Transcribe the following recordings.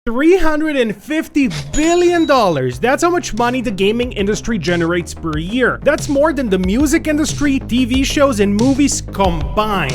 $350 billion. That's how much money the gaming industry generates per year. That's more than the music industry, TV shows, and movies combined.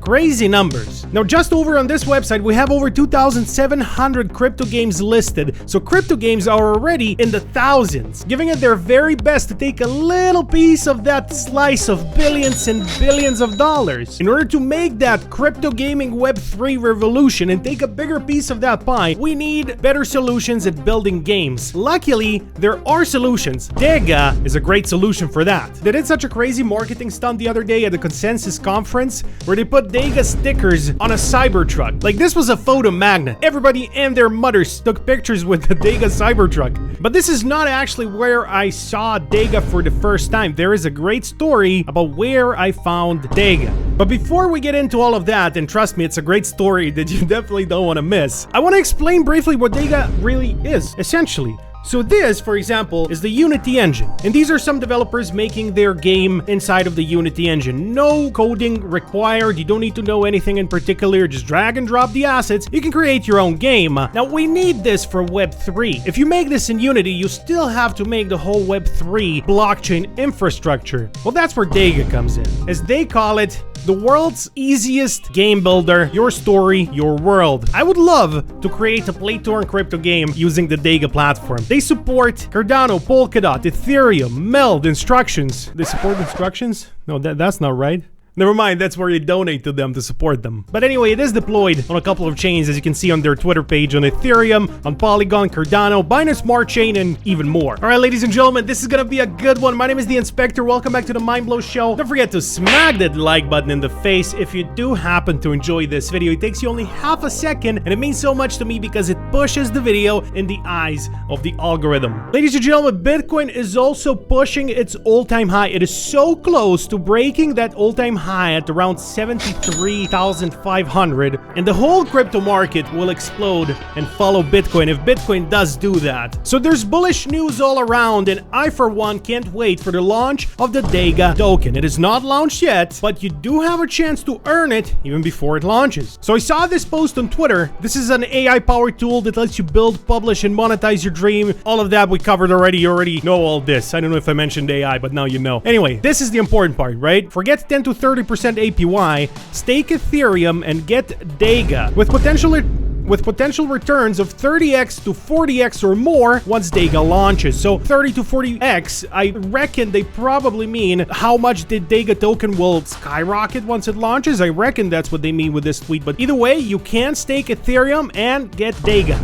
Crazy numbers. Now, just over on this website, we have over 2,700 crypto games listed, so crypto games are already in the thousands, giving it their very best to take a little piece of that slice of billions and billions of dollars. In order to make that crypto gaming Web3 revolution and take a bigger piece of that pie, we need better solutions at building games. Luckily, there are solutions. Dega is a great solution for that. They did such a crazy marketing stunt the other day at the Consensus conference where they put Dega stickers on a Cybertruck. Like, this was a photo magnet. Everybody and their mothers took pictures with the Dega Cybertruck. But this is not actually where I saw Dega for the first time. There is a great story about where I found Dega. But before we get into all of that, and trust me, it's a great story that you definitely don't want to miss, I want to explain briefly what Dega really is, essentially. So this, for example, is the Unity engine, and these are some developers making their game inside of the Unity engine. No coding required, you don't need to know anything in particular, just drag and drop the assets, you can create your own game. Now, we need this for Web3. If you make this in Unity, you still have to make the whole Web3 blockchain infrastructure. Well, that's where Dega comes in. As they call it, the world's easiest game builder, your story, your world. I would love to create a play-to-earn crypto game using the Dega platform. They support Cardano, Polkadot, Ethereum, Meld, instructions. They support instructions? No, that's not right. Never mind, that's where you donate to them to support them. But anyway, it is deployed on a couple of chains, as you can see on their Twitter page, on Ethereum, on Polygon, Cardano, Binance Smart Chain, and even more. All right, ladies and gentlemen, this is gonna be a good one. My name is the Inspector. Welcome back to the Mindblow Show. Don't forget to smack that like button in the face if you do happen to enjoy this video. It takes you only half a second, and it means so much to me because it pushes the video in the eyes of the algorithm. Ladies and gentlemen, Bitcoin is also pushing its all-time high. It is so close to breaking that all-time high at around 73,500, and the whole crypto market will explode and follow Bitcoin if Bitcoin does do that. So there's bullish news all around, and I for one can't wait for the launch of the Dega token. It is not launched yet, but you do have a chance to earn it even before it launches. So I saw this post on Twitter. This is an AI powered tool that lets you build, publish, and monetize your dream. All of that we covered already. You already know all this. I don't know if I mentioned AI, but now you know. Anyway, this is the important part, right? Forget 10 to 30% APY, stake Ethereum, and get Dega with potential returns of 30x to 40x or more once Dega launches. So 30 to 40x, I reckon they probably mean how much the Dega token will skyrocket once it launches. I reckon that's what they mean with this tweet. But either way, you can stake Ethereum and get Dega.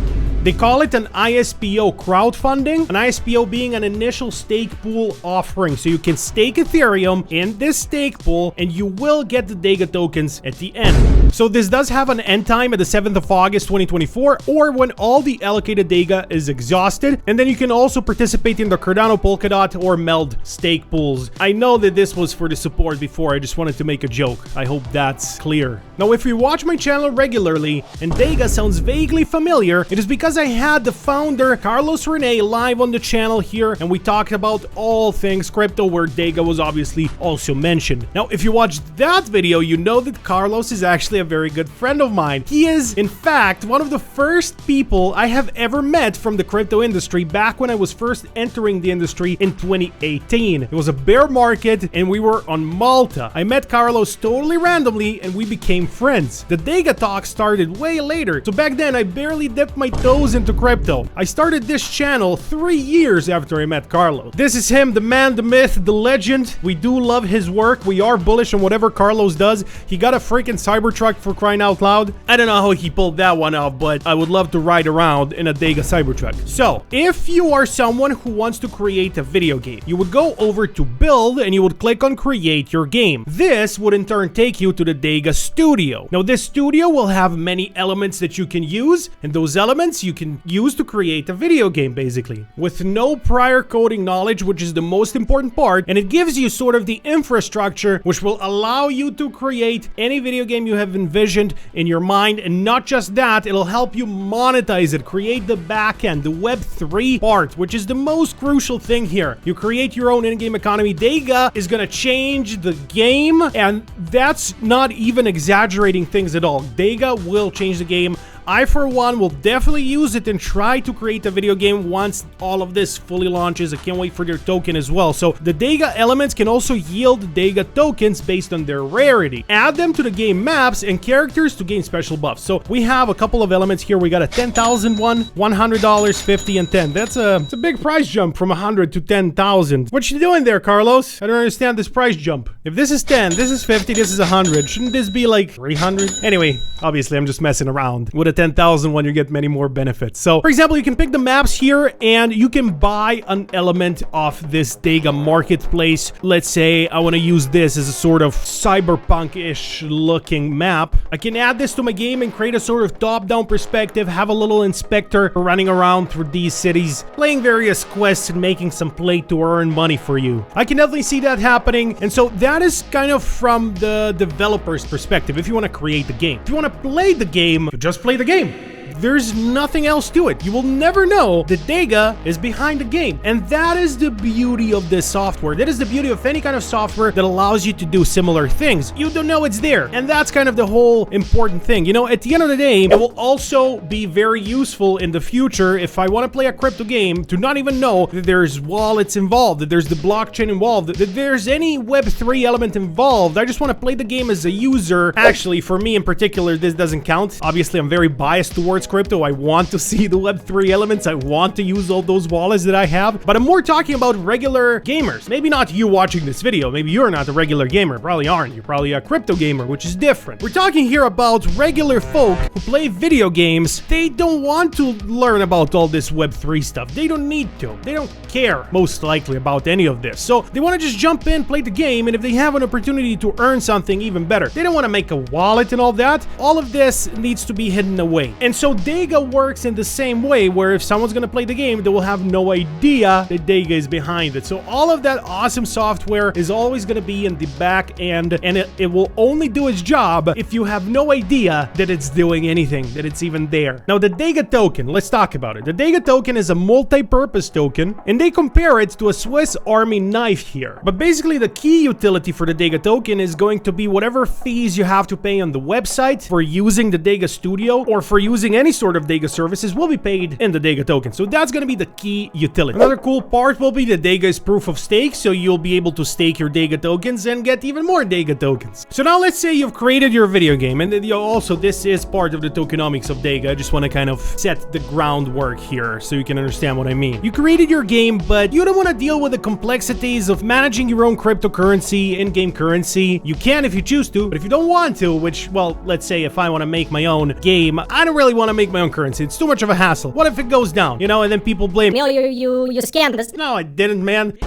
They call it an ISPO crowdfunding, an ISPO being an initial stake pool offering. So you can stake Ethereum in this stake pool and you will get the Dega tokens at the end. So this does have an end time at the 7th of August 2024, or when all the allocated Dega is exhausted. And then you can also participate in the Cardano, Polkadot, or Meld stake pools. I know that this was for the support before, I just wanted to make a joke. I hope that's clear. Now, if you watch my channel regularly and Dega sounds vaguely familiar, it is because I had the founder Carlos Rene live on the channel here, and we talked about all things crypto, where Dega was obviously also mentioned. Now, if you watched that video, you know that Carlos is actually a very good friend of mine. He is, in fact, one of the first people I have ever met from the crypto industry back when I was first entering the industry in 2018. It was a bear market and we were on Malta. I met Carlos totally randomly and we became friends. The Dega talk started way later, so back then I barely dipped my toes into crypto. I started this channel 3 years after I met Carlos. This is him, the man, the myth, the legend. We do love his work. We are bullish on whatever Carlos does. He got a freaking Cybertruck, for crying out loud. I don't know how he pulled that one off, but I would love to ride around in a Dega Cybertruck. So, if you are someone who wants to create a video game, you would go over to build and you would click on create your game. This would in turn take you to the Dega studio. Now, this studio will have many elements that you can use, and those elements you can use to create a video game, basically, with no prior coding knowledge, which is the most important part, and it gives you sort of the infrastructure which will allow you to create any video game you have envisioned in your mind. And not just that, it'll help you monetize it, create the backend, the Web3 part, which is the most crucial thing here. You create your own in-game economy. Dega is gonna change the game, and that's not even exaggerating things at all. Dega will change the game I, for one, will definitely use it and try to create a video game once all of this fully launches. I can't wait for their token as well. So the Dega elements can also yield Dega tokens based on their rarity. Add them to the game maps and characters to gain special buffs. So we have a couple of elements here. We got a 10,000 one, $100, 50, and 10. It's a big price jump from 100 to 10,000. What you doing there, Carlos? I don't understand this price jump. If this is 10, this is 50, this is 100. Shouldn't this be like 300? Anyway, obviously I'm just messing around. With a 10,000 one, you get many more benefits. So, for example, you can pick the maps here and you can buy an element off this Dega marketplace. Let's say I want to use this as a sort of cyberpunk-ish looking map. I can add this to my game and create a sort of top-down perspective, have a little inspector running around through these cities, playing various quests and making some play to earn money for you. I can definitely see that happening, and so that is kind of from the developer's perspective, if you want to create the game. If you want to play the game, just play the game. There's nothing else to it. You will never know that Dega is behind the game. And that is the beauty of this software. That is the beauty of any kind of software that allows you to do similar things. You don't know it's there. And that's kind of the whole important thing. You know, at the end of the day, it will also be very useful in the future if I want to play a crypto game to not even know that there's wallets involved, that there's the blockchain involved, that there's any Web3 element involved. I just want to play the game as a user. Actually, for me in particular, this doesn't count. Obviously, I'm very biased towards crypto. I want to see the Web3 elements. I want to use all those wallets that I have, but I'm more talking about regular gamers. Maybe not you watching this video. Maybe you're not a regular gamer. Probably aren't. You're probably a crypto gamer, which is different. We're talking here about regular folk who play video games. They don't want to learn about all this Web3 stuff. They don't need to. They don't care, most likely, about any of this. So they want to just jump in, play the game, and if they have an opportunity to earn something, even better. They don't want to make a wallet and all that. All of this needs to be hidden away. And so Dega works in the same way, where if someone's gonna play the game, they will have no idea that Dega is behind it. So all of that awesome software is always gonna be in the back end, and it will only do its job if you have no idea that it's doing anything, that it's even there. Now, the Dega token, let's talk about it. The Dega token is a multi-purpose token, and they compare it to a Swiss Army knife here. But basically, the key utility for the Dega token is going to be whatever fees you have to pay on the website for using the Dega Studio, or for using any sort of Dega services will be paid in the Dega token. So that's going to be the key utility. Another cool part will be that Dega is proof of stake, so you'll be able to stake your Dega tokens and get even more Dega tokens. So now let's say you've created your video game, and also this is part of the tokenomics of Dega. I just want to kind of set the groundwork here so you can understand what I mean. You created your game, but you don't want to deal with the complexities of managing your own cryptocurrency, in-game currency. You can if you choose to, but if you don't want to, which, well, let's say if I want to make my own game, I don't really want to make my own currency. It's too much of a hassle. What if it goes down? You know, and then people blame me. You scammed us. No, I didn't, man.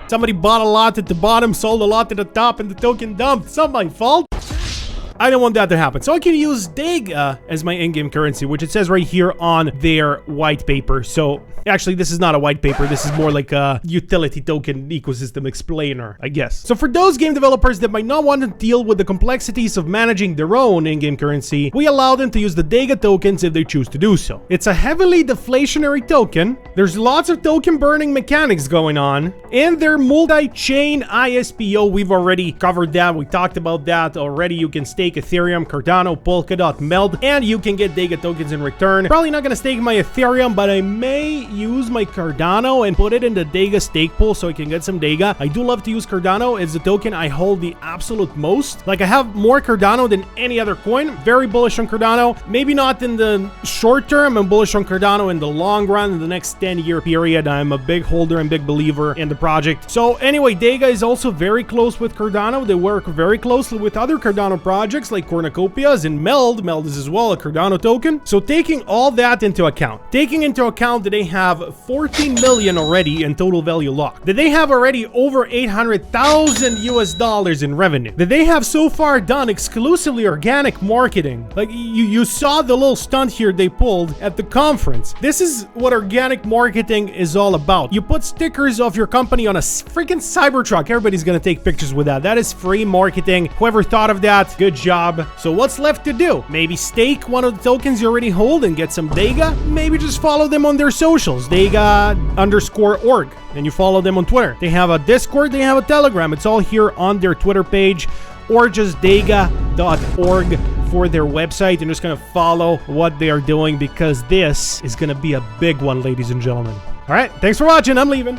Somebody bought a lot at the bottom, sold a lot at the top, and the token dumped. It's not my fault. I don't want that to happen. So I can use Dega as my in-game currency, which it says right here on their white paper. So actually, this is not a white paper. This is more like a utility token ecosystem explainer, I guess. So for those game developers that might not want to deal with the complexities of managing their own in-game currency, we allow them to use the Dega tokens if they choose to do so. It's a heavily deflationary token. There's lots of token burning mechanics going on, and they're multi-chain ISPO. We've already covered that. We talked about that already. You can stake Ethereum, Cardano, Polkadot, Meld, and you can get Dega tokens in return. Probably not gonna stake my Ethereum, but I may use my Cardano and put it in the Dega stake pool so I can get some Dega. I do love to use Cardano. It's the token I hold the absolute most. Like, I have more Cardano than any other coin. Very bullish on Cardano. Maybe not in the short term. I'm bullish on Cardano in the long run, in the next 10-year period. I'm a big holder and big believer in the project. So anyway, Dega is also very close with Cardano. They work very closely with other Cardano projects like Cornucopias and Meld. Meld is as well a Cardano token. So taking all that into account, taking into account that they have 14 million already in total value locked, that they have already over 800,000 US dollars in revenue, that they have so far done exclusively organic marketing. Like, you saw the little stunt here they pulled at the conference. This is what organic marketing is all about. You put stickers of your company on a freaking Cybertruck. Everybody's gonna take pictures with that. That is free marketing. Whoever thought of that, good job. So what's left to do? Maybe stake one of the tokens you already hold and get some Dega. Maybe just follow them on their socials, Dega_org, and you follow them on Twitter. They have a Discord, they have a Telegram. It's all here on their Twitter page, or just Dega.org for their website and just gonna follow what they are doing, because this is gonna be a big one, ladies and gentlemen. All right, thanks for watching. I'm leaving.